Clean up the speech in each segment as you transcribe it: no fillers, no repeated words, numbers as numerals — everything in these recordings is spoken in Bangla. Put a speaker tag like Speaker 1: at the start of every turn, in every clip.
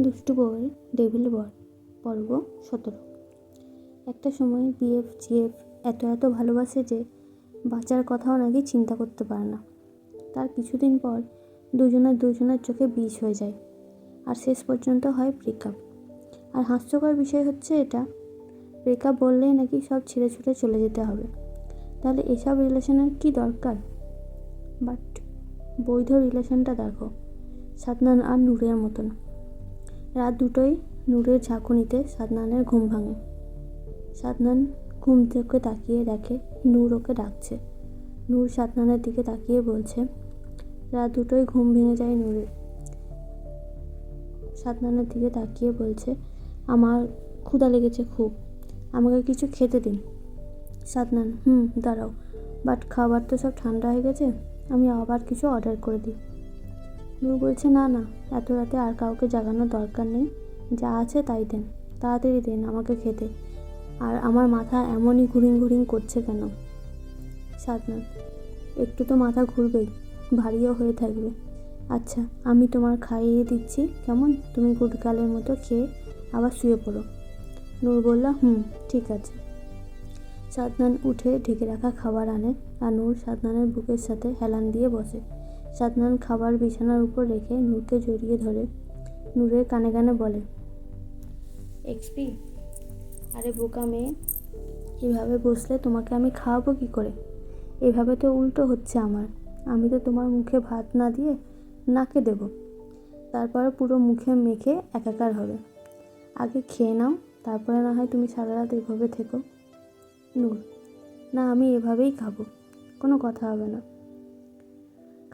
Speaker 1: দুষ্টু বউয়ের টেবিল বর পর্ব 17। একটা সময় বিএফ জিএফ এত ভালোবাসে যে বাঁচার কথাও নাকি চিন্তা করতে পারে না। তার কিছুদিন পর দুজনের চোখে বিষ হয়ে যায়, আর শেষ পর্যন্ত হয় ব্রেকআপ। আর হাস্যকর বিষয় হচ্ছে এটা, ব্রেকআপ বললেই নাকি সব ছেড়ে ছুড়ে চলে যেতে হবে। তাহলে এসব রিলেশনের কি দরকার? বাট বৈধ রিলেশনটা দেখো, সাদনান আর নূরের মতন। রাত 2টোয় নূরের ঝাঁকুনিতে সাদনানের ঘুম ভাঙে। সাদনান ঘুম থেকে তাকিয়ে দেখে নূর ওকে ডাকছে। নূর সাদনানের দিকে তাকিয়ে বলছে, রাত 2টোয় ঘুম ভেঙে যায় নূরের। সাদনানের দিকে তাকিয়ে বলছে, আমার ক্ষুধা লেগেছে খুব, আমাকে কিছু খেতে দিন। সাদনান, দাঁড়াও, বাট খাবার তো সব ঠান্ডা হয়ে গেছে, আমি আবার কিছু অর্ডার করে দিই। নূর বলছে, না এত রাতে আর কাউকে জাগানোর দরকার নেই, যা আছে তাই দেন, তাড়াতাড়ি দেন আমাকে খেতে, আর আমার মাথা এমনই ঘুরিং করছে কেন? সাদনান, একটু তো মাথা ঘুরবেই, ভারীও হয়ে থাকবে। আচ্ছা, আমি তোমার খাইয়ে দিচ্ছি, কেমন? তুমি গুডগালের মতো খেয়ে আবার শুয়ে পড়ো। নূর বলল, ঠিক আছে। সাদনান উঠে ঢেকে রাখা খাবার আনে, আর নূর সাদনানের বুকের সাথে হেলান দিয়ে বসে। সাদনান খাবার বিছানার উপর রেখে নূরকে জড়িয়ে ধরে নূরের কানে কানে বলে, এক্সপি, আরে বোকা মেয়ে, এভাবে বসলে তোমাকে আমি খাওয়াবো কি করে? এভাবে তো উল্টো হচ্ছে আমার। আমি তো তোমার মুখে ভাত না দিয়ে নাকে দেব, তারপর পুরো মুখে মেখে একাকার হবে। আগে খেয়ে নাও, তারপরে না হয় তুমি সারা রাত এভাবে থেকো। নূর, না আমি এভাবেই খাবো, কোনো কথা হবে না।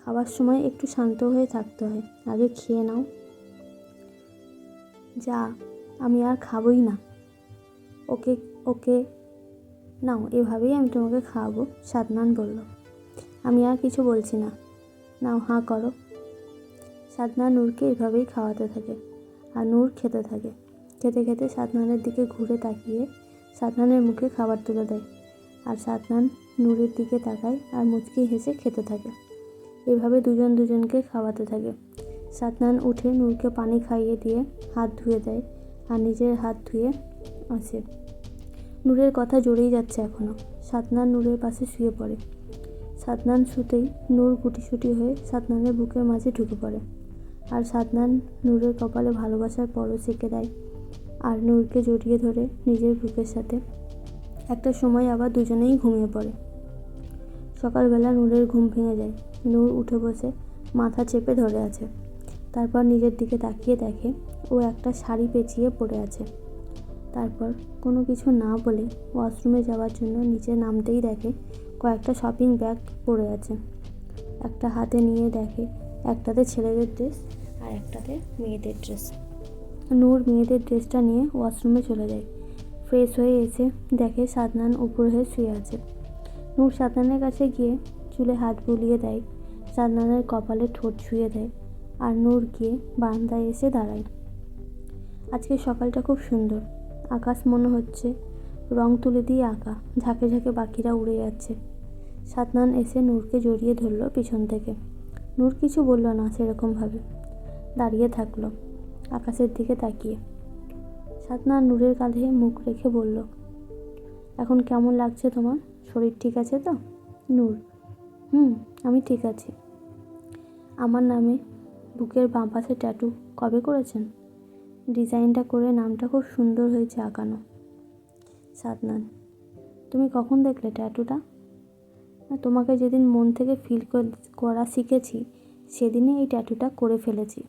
Speaker 1: খাবার সময় একটু শান্ত হয়ে থাকতে হয়, আগে খেয়ে নাও। যা, আমি আর খাবোই না। ওকে ওকে নাও, এভাবেই আমি তোমাকে খাওয়াবো। সাদনান বলল, আমি আর কিছু বলছি না, নাও হাঁ করো। সাদনান নূরকে এভাবেই খাওয়াতে থাকে, আর নূর খেতে থাকে। খেতে খেতে সাদনানের দিকে ঘুরে তাকিয়ে সাদনানের মুখে খাবার তুলে দেয়, আর সাদনান নূরের দিকে তাকায় আর মুচকি হেসে খেতে থাকে। এভাবে দুজনকে খাওয়াতে থাকে। সাদনান উঠে নূরকে পানি খাইয়ে দিয়ে হাত ধুয়ে দেয়, আর নিজের হাত ধুয়ে আসে। নূরের কথা জড়েই যাচ্ছে এখনও। সাদনান নূরের পাশে শুয়ে পড়ে। সাদনান শুতেই নূর গুটিসুটি হয়ে সাদনানের বুকের মাঝে ঢুকে পড়ে, আর সাদনান নূরের কপালে ভালোবাসার পরশ এঁকে দেয়, আর নূরকে জড়িয়ে ধরে নিজের বুকের সাথে। একটা সময় আবার দুজনেই ঘুমিয়ে পড়ে। সকালবেলা নূরের ঘুম ভেঙে যায়। নূর উঠে বসে মাথা চেপে ধরে আছে। তারপর নিজের দিকে তাকিয়ে দেখে ও একটা শাড়ি পেঁচিয়ে পড়ে আছে। তারপর কোনো কিছু না বলে ওয়াশরুমে যাওয়ার জন্য নিচে নামতেই দেখে কয়েকটা শপিং ব্যাগ পড়ে আছে। একটা হাতে নিয়ে দেখে একটাতে ছেলেদের ড্রেস আর একটাতে মেয়েদের ড্রেস। নূর মেয়েদের ড্রেসটা নিয়ে ওয়াশরুমে চলে যায়। ফ্রেশ হয়ে এসে দেখে সাদনান উপর হয়ে শুয়ে আছে। নূর সাদনানের কাছে গিয়ে চুলে হাত বুলিয়ে দেয়, সাদনানের কপালে ঠোঁট ছুঁয়ে দেয়, আর নূর গিয়ে বারান্দায় এসে দাঁড়ায়। আজকে সকালটা খুব সুন্দর, আকাশ মনে হচ্ছে রং তুলি দিয়ে আঁকা, ঝাঁকে ঝাঁকে পাখিরা উড়ে যাচ্ছে। সাদনান এসে নূরকে জড়িয়ে ধরল পিছন থেকে। নূর কিছু বলল না, সেরকমভাবে দাঁড়িয়ে থাকলো আকাশের দিকে তাকিয়ে। সাদনান নূরের কাঁধে মুখ রেখে বলল, এখন কেমন লাগছে তোমার? শরীর ঠিক আছে তো? নূর, আমি ঠিক আছি। আমার নামে বুকের বাঁ পাশে ট্যাটু কবে করেছেন? ডিজাইনটা করে নামটা খুব সুন্দর হয়েছে আঁকানো। সাদনান, তুমি কখন দেখলে ট্যাটুটা? তোমাকে যেদিন মন থেকে ফিল করা শিখেছি সেদিনই এই ট্যাটুটা করে ফেলেছি,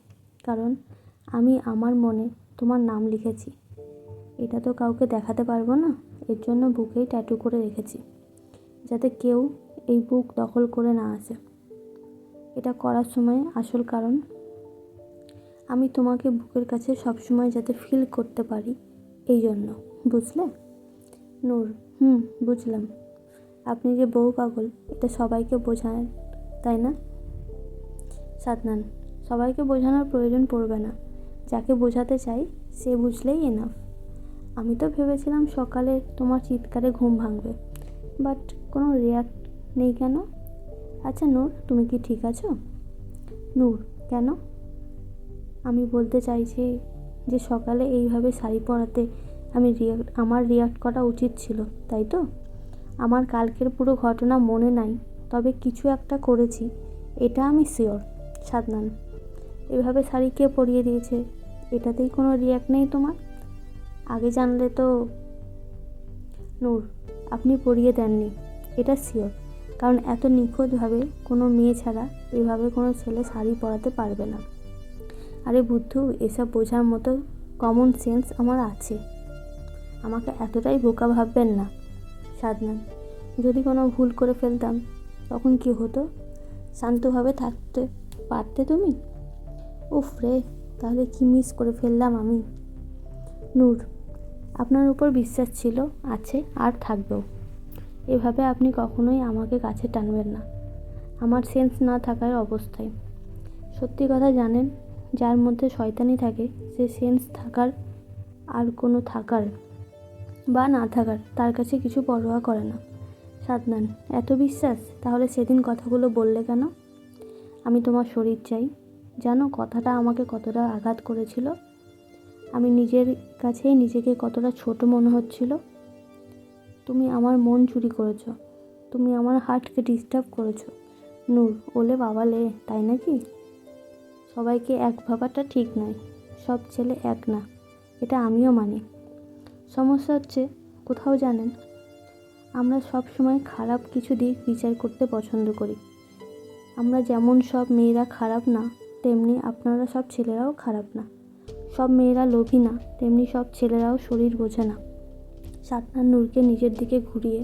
Speaker 1: কারণ আমি আমার মনে তোমার নাম লিখেছি। এটা তো কাউকে দেখাতে পারবো না, এর জন্য বুকেই ট্যাটু করে রেখেছি, যাতে কেউ এই বুক দখল করে না আসে। এটা করার সময় আসল কারণ, আমি তোমাকে বুকের কাছে সবসময় যাতে ফিল করতে পারি, এই জন্য, বুঝলে? নূর, বুঝলাম। আপনি যে বউ পাগল এটা সবাইকে বোঝান, তাই না? সাদনান, সবাইকে বোঝানোর প্রয়োজন পড়বে না, যাকে বোঝাতে চাই সে বুঝলেই এনাফ। আমি তো ভেবেছিলাম সকালে তোমার চিৎকারে ঘুম ভাঙবে, বাট কোনো রিয়াক্ট নেই কেন? আচ্ছা নূর, তুমি কি ঠিক আছো? নূর, কেন? আমি বলতে চাইছি যে সকালে এইভাবে শাড়ি পরাতে আমার রিয়াক্ট করা উচিত ছিল, তাই তো? আমার কালকের পুরো ঘটনা মনে নাই, তবে কিছু একটা করেছি, এটা আমি শিওর। সাদনান: এভাবে শাড়ি কে পরিয়ে দিয়েছে? এটাতেই কোনো রিয়াক্ট নেই তোমার? আগে জানলে তো। নূর: আপনি পরিয়ে দেননি, এটা শিওর, কারণ এত নিখুঁতভাবে কোনো মেয়ে ছাড়া এভাবে কোনো ছেলে শাড়ি পরাতে পারবে না। আরে বুদ্ধু, এসব বোঝার মতো কমন সেন্স আমার আছে, আমাকে এতটাই বোকা ভাববেন না। সাদনান: যদি কোনো ভুল করে ফেলতাম তখন কি হতো? শান্তভাবে থাকতে পারতে তুমি? উফ রে, তাহলে কি মিস করে ফেললাম আমি। নূর: আপনার উপর বিশ্বাস ছিল, আছে, আর থাকবেও। এভাবে আপনি কখনোই আমাকে কাছে টানবেন না আমার সেন্স না থাকার অবস্থায়। সত্যি কথা জানেন, যার মধ্যে শয়তানি থাকে সে সেন্স থাকার আর কোনো থাকার বা না থাকার তার কাছে কিছু পরোয়া করে না। সাদনান: এত বিশ্বাস? তাহলে সেদিন কথাগুলো বললে কেন? আমি তোমার শরীর চাই। জানো কথাটা আমাকে কতটা আঘাত করেছিল? আমি নিজের কাছেই নিজেকে কতটা ছোট মনে হচ্ছিল। তুমি আমার মন চুরি করেছ, তুমি আমার হার্টকে ডিস্টার্ব করেছ। নূর: ওলে বাবালে, তাই নাকি? সবাইকে এক ভাবাটা ঠিক নয়, সব ছেলে এক না, এটা আমিও মানি। সমস্যা হচ্ছে কোথাও জানেন, আমরা সব সময় খারাপ কিছু দিক বিচার করতে পছন্দ করি। আমরা যেমন সব মেয়েরা খারাপ না, তেমনি আপনারা সব ছেলেরাও খারাপ না। সব মেয়েরা লোভী না, তেমনি সব ছেলেরাও শরীর বোঝে না। সাদনান নূরকে নিজের দিকে ঘুরিয়ে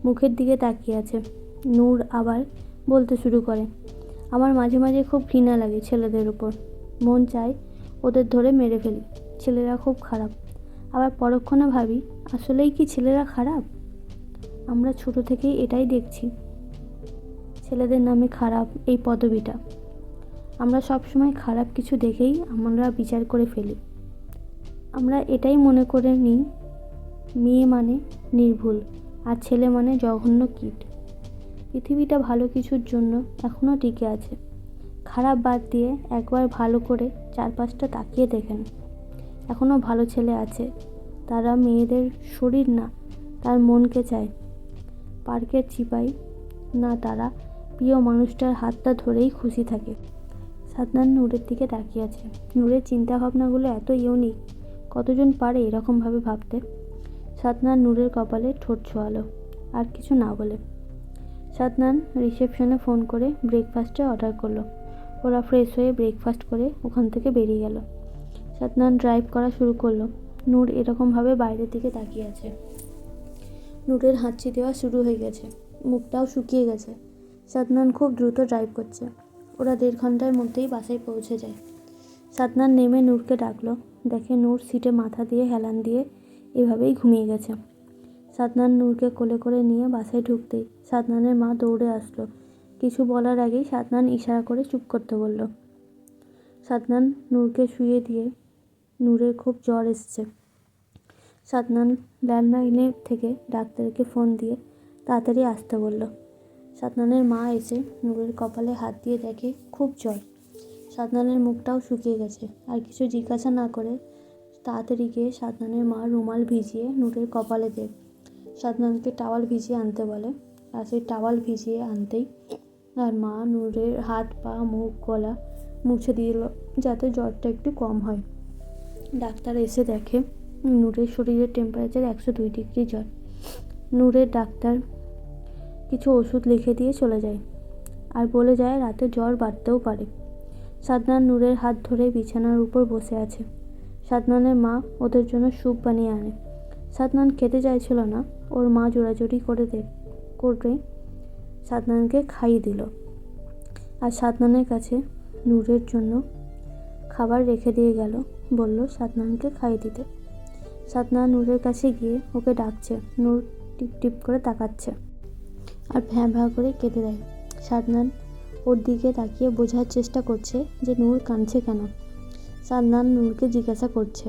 Speaker 1: মুখের দিকে তাকিয়ে আছে। নূর আবার বলতে শুরু করে: আমার মাঝে মাঝে খুব ঘৃণা লাগে ছেলেদের উপর, মন চায় ওদের ধরে মেরে ফেলি। ছেলেরা খুব খারাপ। আবার পরক্ষণে ভাবি, আসলেই কি ছেলেরা খারাপ? আমরা ছোট থেকেই এটাই দেখছি, ছেলেদের নামে খারাপ এই পদবিটা। আমরা সব সময় খারাপ কিছু দেখেই আমরা বিচার করে ফেলি। আমরা এটাই মনে করে নিই মেয়ে মানে নির্ভুল আর ছেলে মানে জঘন্য কীট। পৃথিবীটা ভালো কিছুর জন্য এখনও টিকে আছে। খারাপ বাদ দিয়ে একবার ভালো করে চারপাশটা তাকিয়ে দেখেন, এখনও ভালো ছেলে আছে। তারা মেয়েদের শরীর না, তার মনকে চায়। পার্কের চিপাই না, তারা প্রিয় মানুষটার হাতটা ধরেই খুশি থাকে। সাদনান নূরের দিকে তাকিয়ে আছে। নূরের চিন্তাভাবনাগুলো এত ইউনিক, কতজন পারে এরকমভাবে ভাবতে? সাদনান নূরের কপালে ঠোঁট ছোঁয়ালো, আর কিছু না বলে। সাদনান রিসেপশনে ফোন করে ব্রেকফাস্টে অর্ডার করলো। ওরা ফ্রেশ হয়ে ব্রেকফাস্ট করে ওখান থেকে বেরিয়ে গেল। সাদনান ড্রাইভ করা শুরু করলো। নূর এরকমভাবে বাইরের দিকে তাকিয়ে আছে। নূরের হাঁচি দেওয়া শুরু হয়ে গেছে, মুখটাও শুকিয়ে গেছে। সাদনান খুব দ্রুত ড্রাইভ করছে। ওরা 1.5 ঘন্টার মধ্যেই বাসায় পৌঁছে যায়। সাদনান নেমে নূরকে ডাকলো। দেখে নূর সিটে মাথা দিয়ে হেলান দিয়ে এভাবেই ঘুমিয়ে গেছে। সাদনান নূরকে কোলে করে নিয়ে বাসায় ঢুকতেই সাদনানের মা দৌড়ে আসলো। কিছু বলার আগেই সাদনান ইশারা করে চুপ করতে বলল। সাদনান নূরকে শুইয়ে দিয়ে, নূরের খুব জ্বর এসছে। সাদনান ল্যান্ডলাইনের থেকে ডাক্তারকে ফোন দিয়ে তাড়াতাড়ি আসতে বলল। সাদনানের মা এসে নূরের কপালে হাত দিয়ে দেখে খুব জ্বর। সাদনানের মুখটাও শুকিয়ে গেছে। আর কিছু জিজ্ঞাসা না করে তাড়াতাড়ি গিয়ে সাদনানের মা রুমাল ভিজিয়ে নূরের কপালে দেয়। সাদনানকে টাওয়াল ভিজিয়ে আনতে বলে। আর সেই টাওয়াল ভিজিয়ে আনতেই আর মা নূরের হাত, পা, মুখ, গলা মুছে দিল যাতে জ্বরটা একটু কম হয়। ডাক্তার এসে দেখে নূরের শরীরের টেম্পারেচার 102 ডিগ্রি জ্বর। নূরের ডাক্তার কিছু ওষুধ লিখে দিয়ে চলে যায় আর বলে যায় রাতে জ্বর বাড়তেও পারে। সাদনান নূরের হাত ধরে বিছানার উপর বসে আছে। সাদনানের মা ওদের জন্য স্যুপ বানিয়ে আনে। সাদনান খেতে চাইছিল না, ওর মা জোরাজুরি করে সাদনানকে খাইয়ে দিল। আর সাদনানের কাছে নূরের জন্য খাবার রেখে দিয়ে গেল, বলল সাদনানকে খাইয়ে দিতে। সাদনান নূরের কাছে গিয়ে ওকে ডাকছে। নূর টিপ টিপ করে তাকাচ্ছে আর ভ্যাঁ ভ্যাঁ করে কেঁদে দেয়। সাদনান ওর দিকে তাকিয়ে বোঝার চেষ্টা করছে যে নূর কাঁদছে কেন। সাদনান নূরকে জিজ্ঞাসা করছে,